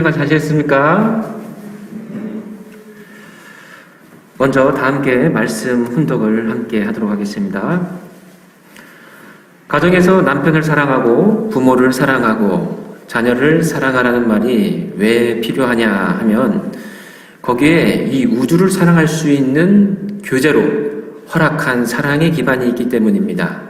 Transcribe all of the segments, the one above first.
잘 지냈습니까? 먼저 다 함께 말씀 훈독을 함께 하도록 하겠습니다. 가정에서 남편을 사랑하고 부모를 사랑하고 자녀를 사랑하라는 말이 왜 필요하냐 하면 거기에 이 우주를 사랑할 수 있는 교제로 허락한 사랑의 기반이 있기 때문입니다.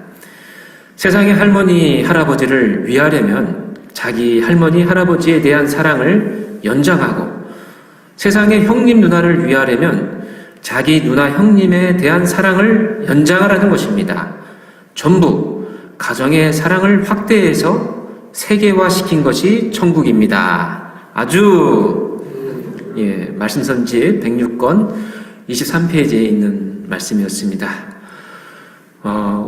세상의 할머니, 할아버지를 위하려면 자기 할머니, 할아버지에 대한 사랑을 연장하고 세상의 형님, 누나를 위하려면 자기 누나, 형님에 대한 사랑을 연장하라는 것입니다. 전부 가정의 사랑을 확대해서 세계화시킨 것이 천국입니다. 아주 말씀선지 106권 23페이지에 있는 말씀이었습니다.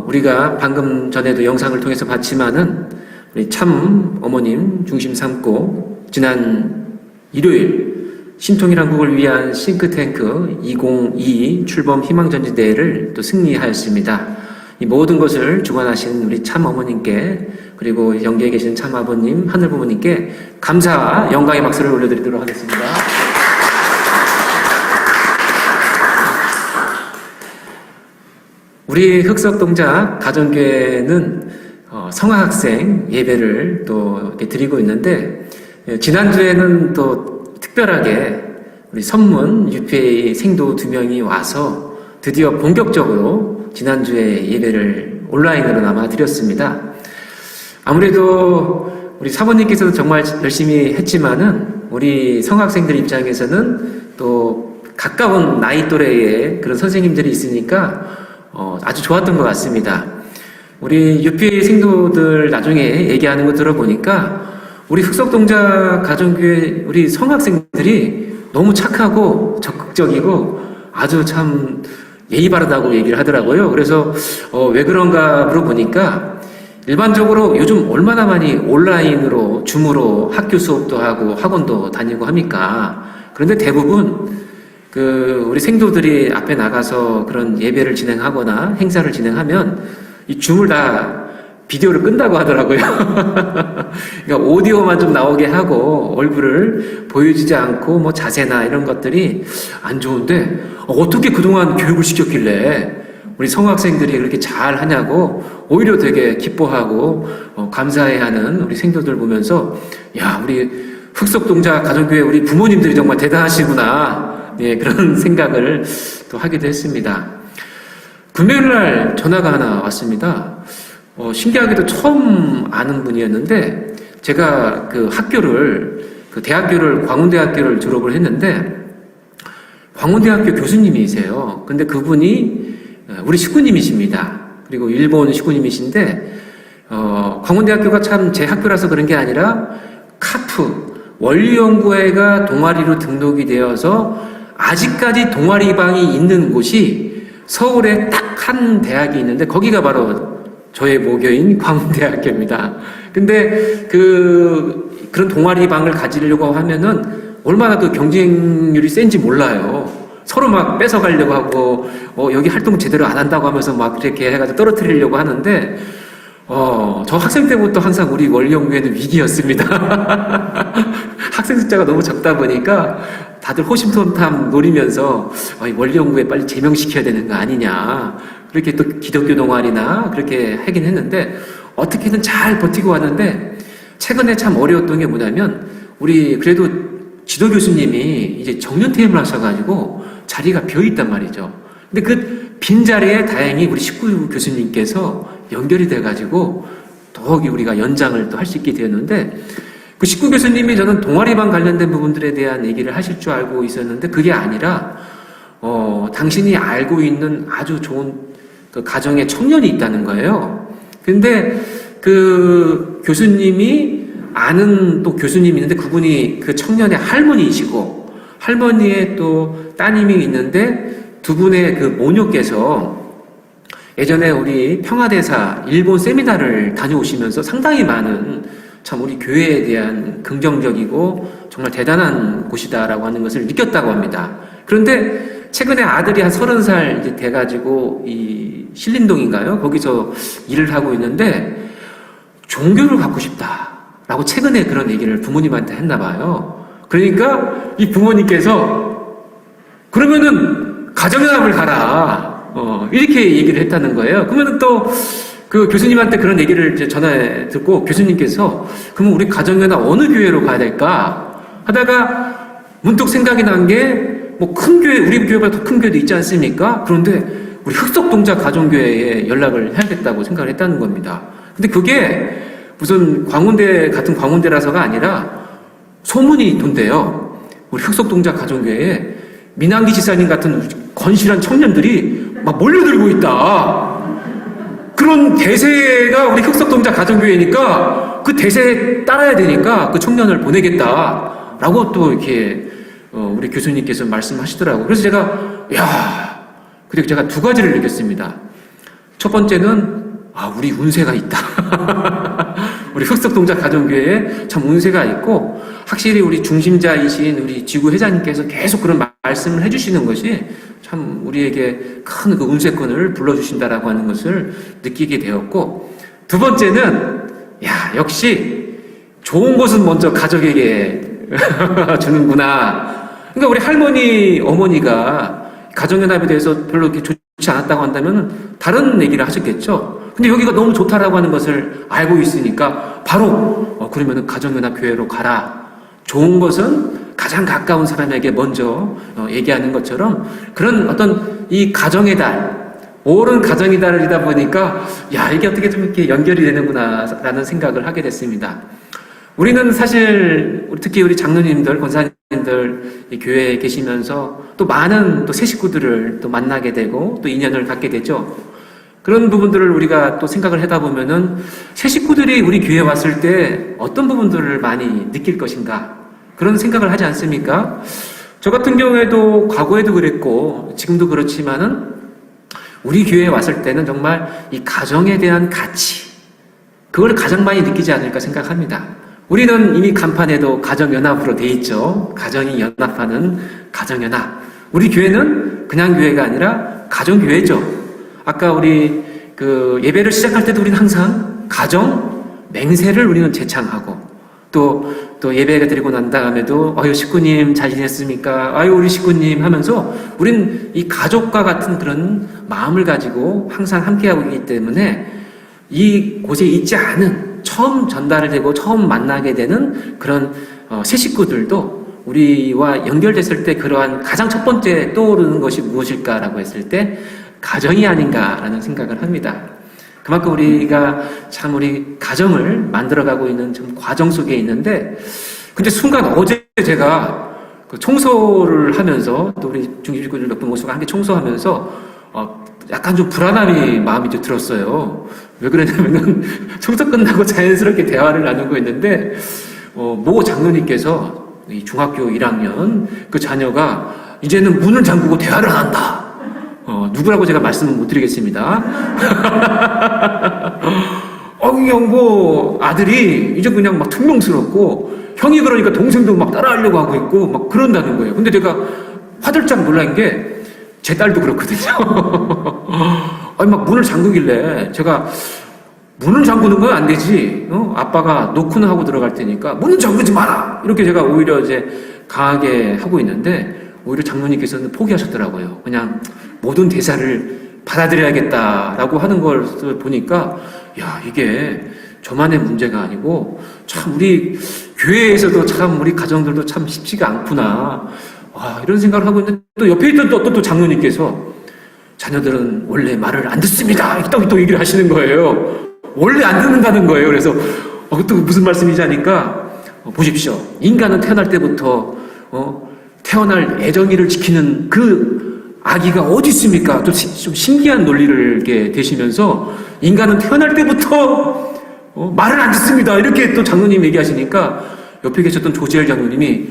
우리가 방금 전에도 영상을 통해서 봤지만은 우리 참 어머님 중심 삼고 지난 일요일 신통일한국을 위한 싱크탱크 2022 출범 희망전지대회를 또 승리하였습니다. 이 모든 것을 주관하신 우리 참 어머님께 그리고 영계에 계신 참 아버님, 하늘 부모님께 감사와 영광의 박수를 올려드리도록 하겠습니다. 우리 흑석동작 가정교회는 성화학생 예배를 또 이렇게 드리고 있는데, 지난주에는 또 특별하게 우리 선문 UPA 생도 2명이 와서 드디어 본격적으로 지난주에 예배를 온라인으로나마 드렸습니다. 아무래도 우리 사모님께서도 정말 열심히 했지만은 우리 성학생들 입장에서는 또 가까운 나이 또래의 그런 선생님들이 있으니까 아주 좋았던 것 같습니다. 우리 UPA 생도들 나중에 얘기하는 거 들어보니까 우리 흑석동작 가정교회 우리 성학생들이 너무 착하고 적극적이고 아주 참 예의 바르다고 얘기를 하더라고요. 그래서 왜 그런가 물어보니까 일반적으로 요즘 얼마나 많이 온라인으로 줌으로 학교 수업도 하고 학원도 다니고 합니까? 그런데 대부분 우리 생도들이 앞에 나가서 그런 예배를 진행하거나 행사를 진행하면 이 줌을 다 비디오를 끈다고 하더라고요. 그러니까 오디오만 좀 나오게 하고 얼굴을 보여주지 않고 뭐 자세나 이런 것들이 안 좋은데 어떻게 그동안 교육을 시켰길래 우리 성학생들이 그렇게 잘 하냐고 오히려 되게 기뻐하고 감사해하는 우리 생도들 보면서 야, 우리 흑석동작 가정교회 우리 부모님들이 정말 대단하시구나. 예, 그런 생각을 또 하기도 했습니다. 금요일날 전화가 하나 왔습니다. 신기하게도 처음 아는 분이었는데 제가 대학교를 광운대학교를 졸업을 했는데 광운대학교 교수님이세요. 근데 그분이 우리 식구님이십니다. 그리고 일본 식구님이신데 광운대학교가 참 제 학교라서 그런 게 아니라 카프 원리연구회가 동아리로 등록이 되어서 아직까지 동아리방이 있는 곳이 서울에 딱 한 대학이 있는데 거기가 바로 저의 모교인 광운대학교입니다. 근데 그런 동아리방을 가지려고 하면은 얼마나 그 경쟁률이 센지 몰라요. 서로 막 뺏어가려고 하고 여기 활동 제대로 안 한다고 하면서 막 이렇게 해가지고 떨어뜨리려고 하는데 저 학생 때부터 항상 우리 원리연구회는 위기였습니다. 학생 숫자가 너무 적다 보니까 다들 호심탐탐 노리면서 원리연구회 빨리 제명시켜야 되는 거 아니냐. 그렇게 또 기독교 동아리나 그렇게 하긴 했는데 어떻게든 잘 버티고 왔는데 최근에 참 어려웠던 게 뭐냐면 우리 그래도 지도 교수님이 이제 정년퇴임을 하셔가지고 자리가 비어있단 말이죠. 근데 그 빈자리에 다행히 우리 식구 교수님께서 연결이 돼가지고 더욱이 우리가 연장을 또 할 수 있게 되었는데 그 식구 교수님이 저는 동아리방 관련된 부분들에 대한 얘기를 하실 줄 알고 있었는데 그게 아니라 당신이 알고 있는 아주 좋은 그 가정의 청년이 있다는 거예요. 근데 그 교수님이 아는 또 교수님이 있는데 그분이 그 청년의 할머니이시고 할머니의 또 따님이 있는데 두 분의 그 모녀께서 예전에 우리 평화대사 일본 세미나를 다녀오시면서 상당히 많은 참 우리 교회에 대한 긍정적이고 정말 대단한 곳이다라고 하는 것을 느꼈다고 합니다. 그런데 최근에 아들이 한 30살 이제 돼가지고 이 신림동인가요? 거기서 일을 하고 있는데 종교를 갖고 싶다라고 최근에 그런 얘기를 부모님한테 했나 봐요. 그러니까 이 부모님께서 그러면은 가정연합을 가라. 이렇게 얘기를 했다는 거예요. 그러면 또 그 교수님한테 그런 얘기를 이제 전화에 듣고 교수님께서 그러면 우리 가정연합 어느 교회로 가야 될까 하다가 문득 생각이 난 게 뭐 큰 교회, 우리 교회보다 더 큰 교회도 있지 않습니까? 그런데 우리 흑석동자 가정교회에 연락을 해야겠다고 생각을 했다는 겁니다. 근데 그게 무슨 광운대 같은 광운대라서가 아니라 소문이 돈대요. 우리 흑석동자 가정교회에 민항기 지사님 같은 건실한 청년들이 막 몰려들고 있다. 그런 대세가 우리 흑석동자 가정교회니까 그 대세에 따라야 되니까 그 청년을 보내겠다라고 또 이렇게 우리 교수님께서 말씀하시더라고요. 그래서 제가 그리고 제가 두 가지를 느꼈습니다. 첫 번째는 우리 운세가 있다. 우리 흑석동자 가정교회에 참 운세가 있고 확실히 우리 중심자이신 우리 지구 회장님께서 계속 그런 말씀을 해주시는 것이 참 우리에게 큰 그 운세권을 불러주신다라고 하는 것을 느끼게 되었고, 두 번째는 역시 좋은 것은 먼저 가족에게 주는구나. 그러니까 우리 할머니, 어머니가 가정연합에 대해서 별로 이렇게 좋지 않았다고 한다면 다른 얘기를 하셨겠죠. 근데 여기가 너무 좋다라고 하는 것을 알고 있으니까 바로 그러면은 가정연합 교회로 가라. 좋은 것은 가장 가까운 사람에게 먼저 얘기하는 것처럼 그런 어떤 이 가정의 달, 옳은 가정의 달이다 보니까 이게 어떻게 좀 이렇게 연결이 되는구나라는 생각을 하게 됐습니다. 우리는 사실 특히 우리 장로님들, 권사님들 이 교회에 계시면서 또 많은 또 새 식구들을 또 만나게 되고 또 인연을 갖게 되죠. 그런 부분들을 우리가 또 생각을 하다 보면은 새 식구들이 우리 교회에 왔을 때 어떤 부분들을 많이 느낄 것인가 그런 생각을 하지 않습니까? 저 같은 경우에도 과거에도 그랬고 지금도 그렇지만은 우리 교회에 왔을 때는 정말 이 가정에 대한 가치 그걸 가장 많이 느끼지 않을까 생각합니다. 우리는 이미 간판에도 가정연합으로 돼 있죠. 가정이 연합하는 가정연합. 우리 교회는 그냥 교회가 아니라 가정교회죠. 아까 우리 그 예배를 시작할 때도 우리는 항상 가정 맹세를 우리는 제창하고 또 예배가 드리고 난 다음에도 식구님 잘 지냈습니까? 우리 식구님 하면서 우린 이 가족과 같은 그런 마음을 가지고 항상 함께하고 있기 때문에 이 곳에 있지 않은 처음 전달되고 처음 만나게 되는 그런 새 식구들도 우리와 연결됐을 때 그러한 가장 첫 번째 떠오르는 것이 무엇일까라고 했을 때 가정이 아닌가라는 생각을 합니다. 그만큼 우리가 참 우리 가정을 만들어가고 있는 좀 과정 속에 있는데, 근데 순간 어제 제가 그 청소를 하면서 또 우리 중심식구들 몇 분 모시고 함께 청소하면서 약간 좀 불안함이 마음이 좀 들었어요. 왜 그러냐면은 청소 끝나고 자연스럽게 대화를 나누고 있는데 모 장로님께서 이 중학교 1학년 그 자녀가 이제는 문을 잠그고 대화를 안 한다. 누구라고 제가 말씀은 못 드리겠습니다. 그냥 뭐 아들이 이제 그냥 막 퉁명스럽고 형이 그러니까 동생도 막 따라하려고 하고 있고 막 그런다는 거예요. 근데 제가 화들짝 놀란 게 제 딸도 그렇거든요. 막 문을 잠그길래 제가 문을 잠그는 건 안 되지. 아빠가 노크는 하고 들어갈 테니까 문은 잠그지 마라. 이렇게 제가 오히려 이제 강하게 하고 있는데 오히려 장로님께서는 포기하셨더라고요. 그냥 모든 대사를 받아들여야겠다라고 하는 걸 보니까 이게 저만의 문제가 아니고 참 우리 교회에서도 참 우리 가정들도 참 쉽지가 않구나. 이런 생각을 하고 있는데 또 옆에 있던 또 장로님께서 자녀들은 원래 말을 안 듣습니다. 또 얘기를 하시는 거예요. 원래 안 듣는다는 거예요. 그래서 또 무슨 말씀이지 하니까 보십시오. 인간은 태어날 때부터 태어날 애정이를 지키는 그 아기가 어디 있습니까? 좀 신기한 논리를 이렇게 대시면서 인간은 태어날 때부터 말을 안 듣습니다. 이렇게 또 장로님 얘기하시니까 옆에 계셨던 조지엘 장로님이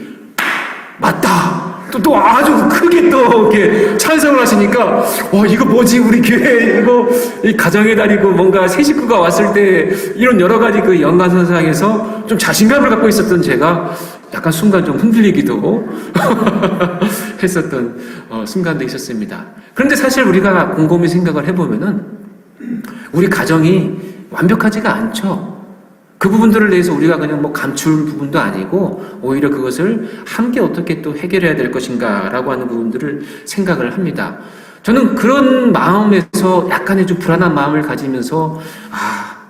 맞다. 또 아주 크게 또 이렇게 찬성을 하시니까 이거 뭐지 우리 교회 이거 이 가정의 달이고 뭔가 새 식구가 왔을 때 이런 여러 가지 그 연관선상에서 좀 자신감을 갖고 있었던 제가 약간 순간 좀 흔들리기도 했었던 순간도 있었습니다. 그런데 사실 우리가 곰곰이 생각을 해보면은 우리 가정이 완벽하지가 않죠. 그 부분들을 대해서 우리가 그냥 뭐 감출 부분도 아니고 오히려 그것을 함께 어떻게 또 해결해야 될 것인가라고 하는 부분들을 생각을 합니다. 저는 그런 마음에서 약간의 좀 불안한 마음을 가지면서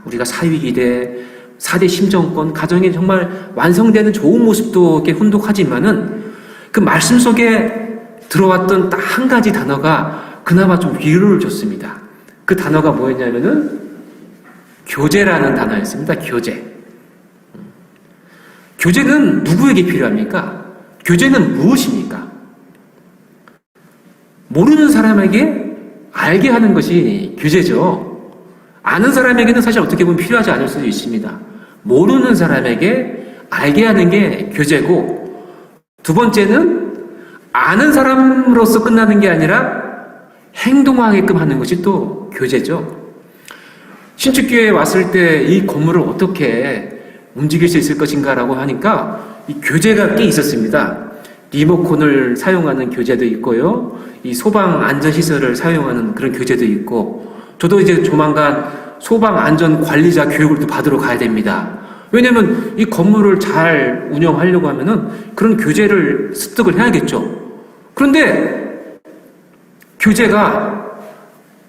우리가 사위기대, 4대 심정권, 가정이 정말 완성되는 좋은 모습도 이렇게 혼독하지만은 그 말씀 속에 들어왔던 딱 한 가지 단어가 그나마 좀 위로를 줬습니다. 그 단어가 뭐였냐면은 교제라는 단어였습니다. 교제. 교제는 누구에게 필요합니까? 교제는 무엇입니까? 모르는 사람에게 알게 하는 것이 교제죠. 아는 사람에게는 사실 어떻게 보면 필요하지 않을 수도 있습니다. 모르는 사람에게 알게 하는 게 교제고, 두 번째는 아는 사람으로서 끝나는 게 아니라 행동하게끔 하는 것이 또 교제죠. 신축교회에 왔을 때 이 건물을 어떻게 움직일 수 있을 것인가라고 하니까 이 교제가 꽤 있었습니다. 리모컨을 사용하는 교제도 있고요. 이 소방 안전시설을 사용하는 그런 교제도 있고, 저도 이제 조만간 소방 안전 관리자 교육을 또 받으러 가야 됩니다. 왜냐면 이 건물을 잘 운영하려고 하면은 그런 교제를 습득을 해야겠죠. 그런데 교제가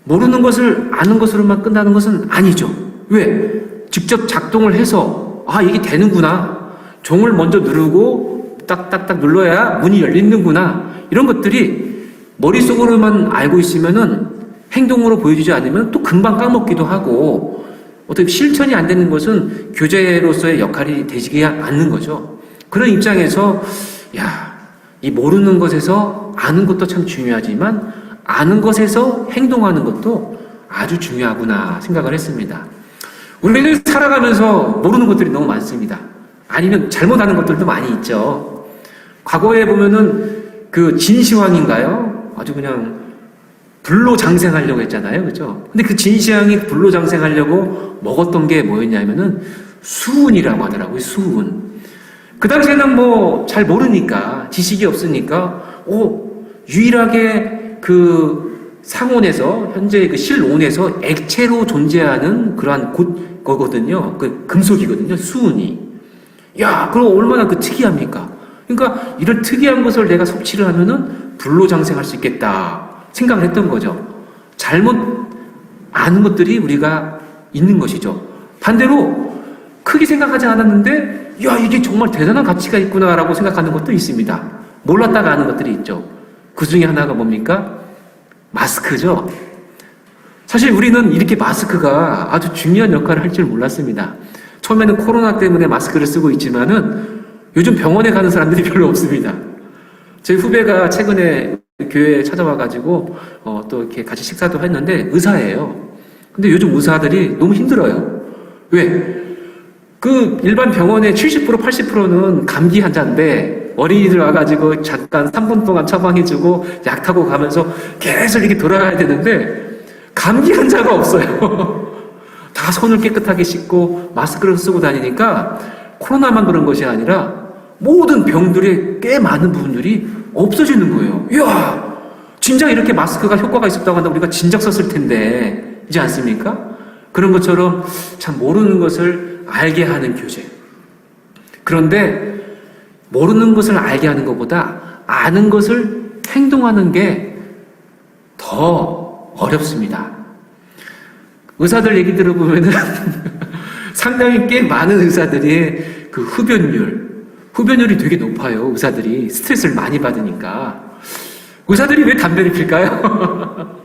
모르는 것을 아는 것으로만 끝나는 것은 아니죠. 왜? 직접 작동을 해서 이게 되는구나. 종을 먼저 누르고 딱딱딱 눌러야 문이 열리는구나. 이런 것들이 머릿속으로만 알고 있으면은 행동으로 보여주지 않으면 또 금방 까먹기도 하고, 어떻게 실천이 안 되는 것은 교제로서의 역할이 되지 않는 거죠. 그런 입장에서 이 모르는 것에서 아는 것도 참 중요하지만 아는 것에서 행동하는 것도 아주 중요하구나 생각을 했습니다. 우리는 살아가면서 모르는 것들이 너무 많습니다. 아니면 잘못하는 것들도 많이 있죠. 과거에 보면은 그 진시황인가요? 아주 그냥 불로장생하려고 했잖아요. 그죠? 근데 그 진시황이 불로장생하려고 먹었던 게 뭐였냐면은 수은이라고 하더라고요. 수은. 그 당시에는 뭐 잘 모르니까, 지식이 없으니까, 유일하게 그 상온에서, 현재 그 실온에서 액체로 존재하는 그러한 거거든요. 그 금속이거든요. 수은이. 그럼 얼마나 그 특이합니까? 그러니까 이런 특이한 것을 내가 섭취를 하면은 불로장생할 수 있겠다 생각을 했던 거죠. 잘못 아는 것들이 우리가 있는 것이죠. 반대로 크게 생각하지 않았는데 이게 정말 대단한 가치가 있구나라고 생각하는 것도 있습니다. 몰랐다가 아는 것들이 있죠. 그 중에 하나가 뭡니까? 마스크죠. 사실 우리는 이렇게 마스크가 아주 중요한 역할을 할 줄 몰랐습니다. 처음에는 코로나 때문에 마스크를 쓰고 있지만은 요즘 병원에 가는 사람들이 별로 없습니다. 제 후배가 최근에 교회에 찾아와가지고 또 이렇게 같이 식사도 했는데 의사예요. 근데 요즘 의사들이 너무 힘들어요. 왜? 그 일반 병원의 70% 80%는 감기 환자인데 어린이들 와가지고 잠깐 3분 동안 처방해주고 약 타고 가면서 계속 이렇게 돌아가야 되는데 감기 환자가 없어요. 다 손을 깨끗하게 씻고 마스크를 쓰고 다니니까 코로나만 그런 것이 아니라 모든 병들의 꽤 많은 부분들이 없어지는 거예요. 진작 이렇게 마스크가 효과가 있었다고 한다면 우리가 진작 썼을 텐데, 이지 않습니까? 그런 것처럼 참 모르는 것을 알게 하는 교제. 그런데 모르는 것을 알게 하는 것보다 아는 것을 행동하는 게 더 어렵습니다. 의사들 얘기 들어보면은 상당히 꽤 많은 의사들이 그 흡연율이 되게 높아요. 의사들이 스트레스를 많이 받으니까. 의사들이 왜 담배를 필까요?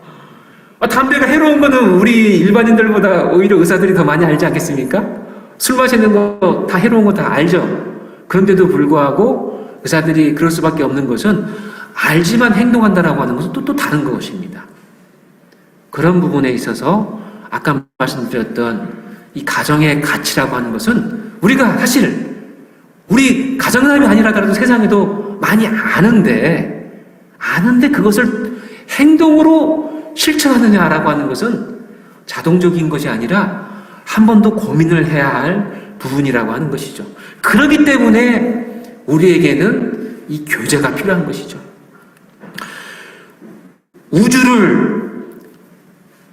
담배가 해로운 거는 우리 일반인들보다 오히려 의사들이 더 많이 알지 않겠습니까? 술 마시는 거 다 해로운 거 다 알죠. 그런데도 불구하고 의사들이 그럴 수밖에 없는 것은 알지만 행동한다라고 하는 것은 또 다른 것입니다. 그런 부분에 있어서 아까 말씀드렸던 이 가정의 가치라고 하는 것은 우리가 사실 우리 가정사람이 아니라더라도 세상에도 많이 아는데 그것을 행동으로 실천하느냐라고 하는 것은 자동적인 것이 아니라 한 번 더 고민을 해야 할 부분이라고 하는 것이죠. 그렇기 때문에 우리에게는 이 교제가 필요한 것이죠. 우주를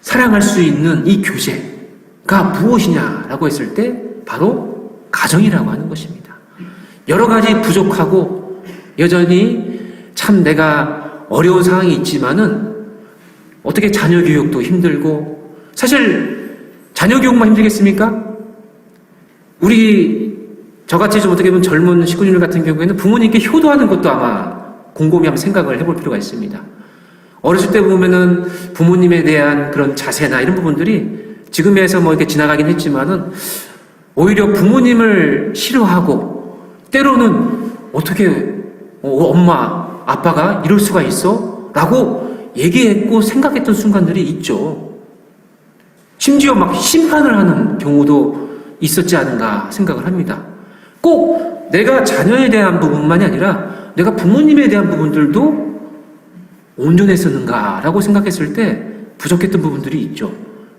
사랑할 수 있는 이 교제가 무엇이냐라고 했을 때 바로 가정이라고 하는 것입니다. 여러 가지 부족하고 여전히 참 내가 어려운 상황이 있지만은 어떻게 자녀 교육도 힘들고, 사실 자녀 교육만 힘들겠습니까? 우리 저같이 좀 어떻게 보면 젊은 식구들 같은 경우에는 부모님께 효도하는 것도 아마 곰곰이 한번 생각을 해볼 필요가 있습니다. 어렸을 때 보면은 부모님에 대한 그런 자세나 이런 부분들이 지금에서 뭐 이렇게 지나가긴 했지만은 오히려 부모님을 싫어하고, 때로는 어떻게 엄마, 아빠가 이럴 수가 있어? 라고 얘기했고 생각했던 순간들이 있죠. 심지어 막 심판을 하는 경우도 있었지 않은가 생각을 합니다. 꼭 내가 자녀에 대한 부분만이 아니라 내가 부모님에 대한 부분들도 온전했었는가라고 생각했을 때 부족했던 부분들이 있죠.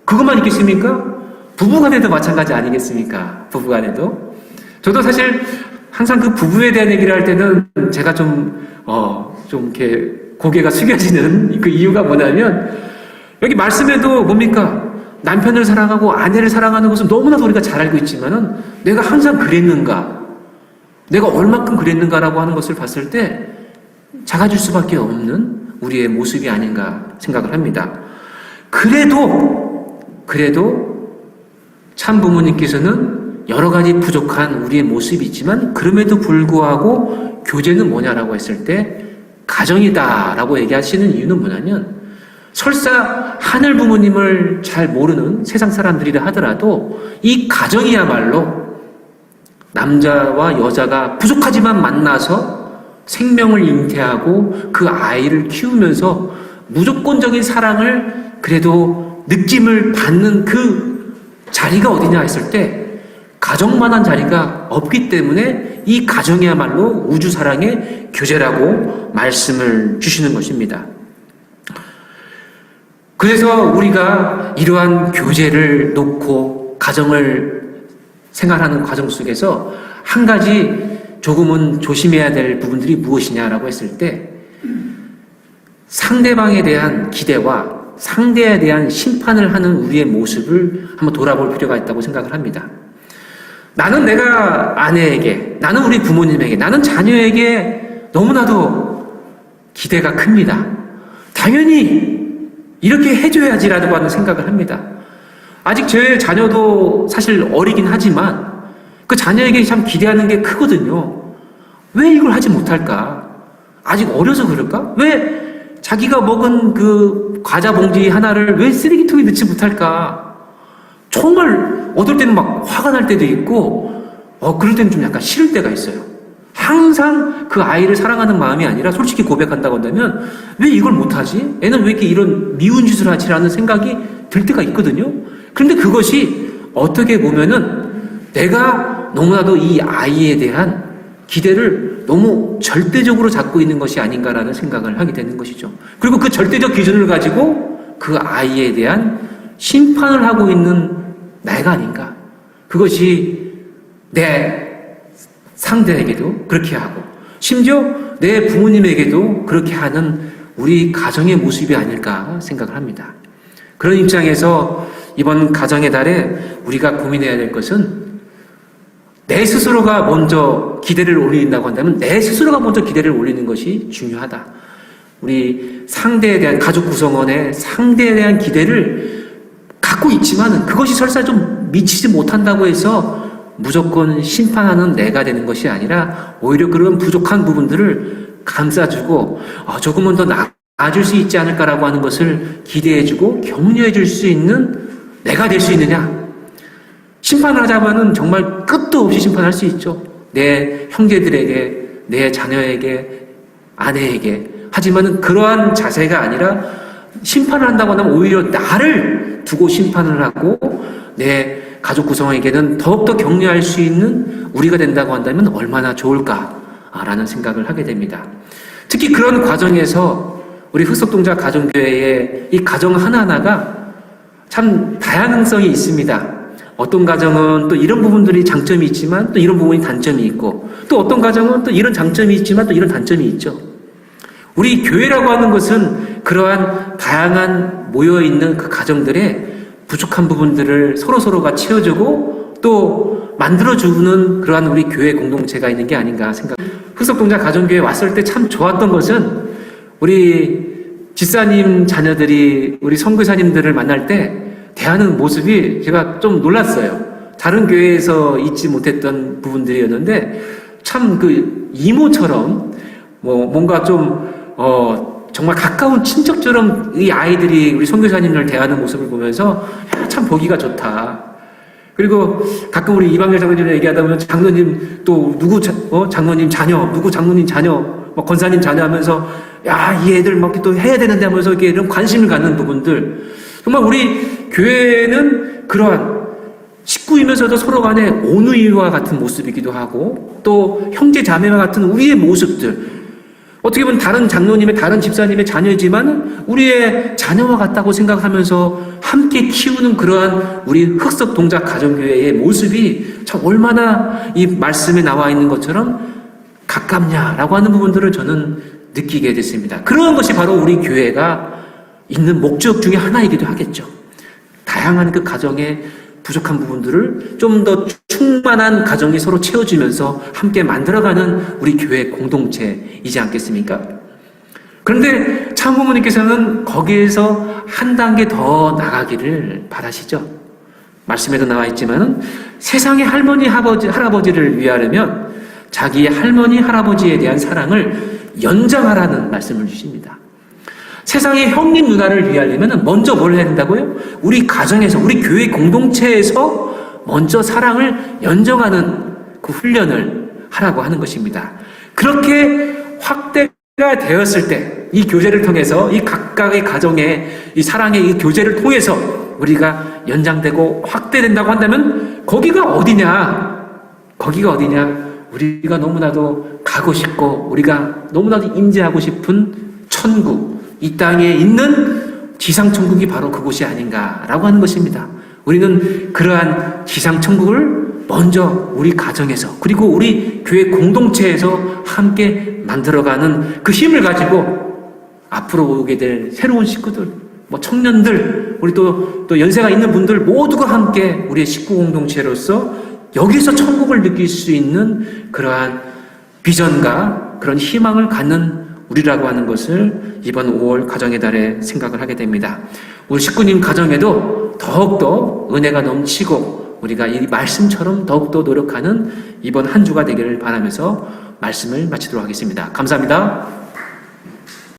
그것만 있겠습니까? 부부간에도 마찬가지 아니겠습니까? 부부간에도. 저도 사실 항상 그 부부에 대한 얘기를 할 때는 제가 좀 이렇게 고개가 숙여지는 그 이유가 뭐냐면, 여기 말씀에도 뭡니까? 남편을 사랑하고 아내를 사랑하는 것은 너무나도 우리가 잘 알고 있지만은 내가 항상 그랬는가? 내가 얼마큼 그랬는가라고 하는 것을 봤을 때 작아질 수밖에 없는 우리의 모습이 아닌가 생각을 합니다. 그래도 참 부모님께서는 여러 가지 부족한 우리의 모습이 있지만 그럼에도 불구하고 교제는 뭐냐라고 했을 때 가정이다라고 얘기하시는 이유는 뭐냐면, 설사 하늘 부모님을 잘 모르는 세상 사람들이라 하더라도 이 가정이야말로 남자와 여자가 부족하지만 만나서 생명을 잉태하고 그 아이를 키우면서 무조건적인 사랑을 그래도 느낌을 받는 그 자리가 어디냐 했을 때 가정만한 자리가 없기 때문에 이 가정이야말로 우주 사랑의 교제라고 말씀을 주시는 것입니다. 그래서 우리가 이러한 교제를 놓고 가정을 생활하는 과정 속에서 한 가지 조금은 조심해야 될 부분들이 무엇이냐라고 했을 때, 상대방에 대한 기대와 상대에 대한 심판을 하는 우리의 모습을 한번 돌아볼 필요가 있다고 생각을 합니다. 나는 내가 아내에게, 나는 우리 부모님에게, 나는 자녀에게 너무나도 기대가 큽니다. 당연히 이렇게 해줘야지라고 하는 생각을 합니다. 아직 제 자녀도 사실 어리긴 하지만 그 자녀에게 참 기대하는 게 크거든요. 왜 이걸 하지 못할까? 아직 어려서 그럴까? 왜 자기가 먹은 그 과자 봉지 하나를 왜 쓰레기통에 넣지 못할까? 정말 어떨 때는 막 화가 날 때도 있고, 그럴 때는 좀 약간 싫을 때가 있어요. 항상 그 아이를 사랑하는 마음이 아니라 솔직히 고백한다고 한다면 왜 이걸 못하지? 애는 왜 이렇게 이런 미운 짓을 하지라는 생각이 들 때가 있거든요. 그런데 그것이 어떻게 보면은 내가 너무나도 이 아이에 대한 기대를 너무 절대적으로 잡고 있는 것이 아닌가라는 생각을 하게 되는 것이죠. 그리고 그 절대적 기준을 가지고 그 아이에 대한 심판을 하고 있는 내가 아닌가. 그것이 내 상대에게도 그렇게 하고 심지어 내 부모님에게도 그렇게 하는 우리 가정의 모습이 아닐까 생각을 합니다. 그런 입장에서 이번 가정의 달에 우리가 고민해야 될 것은, 내 스스로가 먼저 기대를 올린다고 한다면 내 스스로가 먼저 기대를 올리는 것이 중요하다. 우리 상대에 대한, 가족 구성원의 상대에 대한 기대를 갖고 있지만 그것이 설사 좀 미치지 못한다고 해서 무조건 심판하는 내가 되는 것이 아니라 오히려 그런 부족한 부분들을 감싸주고 조금은 더 나아질 수 있지 않을까라고 하는 것을 기대해주고 격려해줄 수 있는 내가 될 수 있느냐. 심판을 하자면은 정말 끝도 없이 심판할 수 있죠. 내 형제들에게, 내 자녀에게, 아내에게. 하지만은 그러한 자세가 아니라 심판을 한다고 하면 오히려 나를 두고 심판을 하고 내 가족 구성원에게는 더욱더 격려할 수 있는 우리가 된다고 한다면 얼마나 좋을까라는 생각을 하게 됩니다. 특히 그런 과정에서 우리 흑석동자 가정교회의 이 가정 하나하나가 참 다양성이 있습니다. 어떤 가정은 또 이런 부분들이 장점이 있지만 또 이런 부분이 단점이 있고, 또 어떤 가정은 또 이런 장점이 있지만 또 이런 단점이 있죠. 우리 교회라고 하는 것은 그러한 다양한 모여있는 그 가정들의 부족한 부분들을 서로서로가 채워주고 또 만들어주는 그러한 우리 교회 공동체가 있는 게 아닌가 생각. 흑석동자 가정교회 왔을 때 참 좋았던 것은 우리 집사님 자녀들이 우리 선교사님들을 만날 때 대하는 모습이 제가 좀 놀랐어요. 다른 교회에서 잊지 못했던 부분들이었는데 참 그 이모처럼 뭔가 좀 정말 가까운 친척처럼 이 아이들이 우리 선교사님을 대하는 모습을 보면서 참 보기가 좋다. 그리고 가끔 우리 이방일 장로님이랑 얘기하다 보면 장로님 또 누구 장로님 자녀, 누구 장로님 자녀, 권사님 자녀 하면서 이 애들 막 또 해야 되는데 하면서 이렇게 이런 관심을 갖는 부분들. 정말 우리 교회는 그러한 식구이면서도 서로 간에 온누이와 같은 모습이기도 하고 또 형제 자매와 같은 우리의 모습들. 어떻게 보면 다른 장로님의 다른 집사님의 자녀이지만 우리의 자녀와 같다고 생각하면서 함께 키우는 그러한 우리 흑석동자 가정교회의 모습이 참 얼마나 이 말씀에 나와 있는 것처럼 가깝냐라고 하는 부분들을 저는 느끼게 됐습니다. 그런 것이 바로 우리 교회가 있는 목적 중에 하나이기도 하겠죠. 다양한 그 가정의 부족한 부분들을 좀 더 충만한 가정이 서로 채워주면서 함께 만들어가는 우리 교회 공동체이지 않겠습니까? 그런데 참부모님께서는 거기에서 한 단계 더 나가기를 바라시죠. 말씀에도 나와 있지만 세상의 할머니, 할아버지를 위하려면 자기의 할머니, 할아버지에 대한 사랑을 연장하라는 말씀을 주십니다. 세상의 형님, 누나를 위하려면 먼저 뭘 해야 된다고요? 우리 가정에서, 우리 교회 공동체에서 먼저 사랑을 연정하는 그 훈련을 하라고 하는 것입니다. 그렇게 확대가 되었을 때, 이 교제를 통해서, 이 각각의 가정의 이 사랑의 이 교제를 통해서 우리가 연장되고 확대된다고 한다면 거기가 어디냐? 거기가 어디냐? 우리가 너무나도 가고 싶고 우리가 너무나도 임재하고 싶은 천국, 이 땅에 있는 지상천국이 바로 그곳이 아닌가라고 하는 것입니다. 우리는 그러한 지상천국을 먼저 우리 가정에서 그리고 우리 교회 공동체에서 함께 만들어가는 그 힘을 가지고 앞으로 오게 될 새로운 식구들, 청년들, 우리 또 연세가 있는 분들 모두가 함께 우리의 식구 공동체로서 여기서 천국을 느낄 수 있는 그러한 비전과 그런 희망을 갖는 우리라고 하는 것을 이번 5월 가정의 달에 생각을 하게 됩니다. 우리 식구님 가정에도 더욱더 은혜가 넘치고 우리가 이 말씀처럼 더욱더 노력하는 이번 한 주가 되기를 바라면서 말씀을 마치도록 하겠습니다. 감사합니다.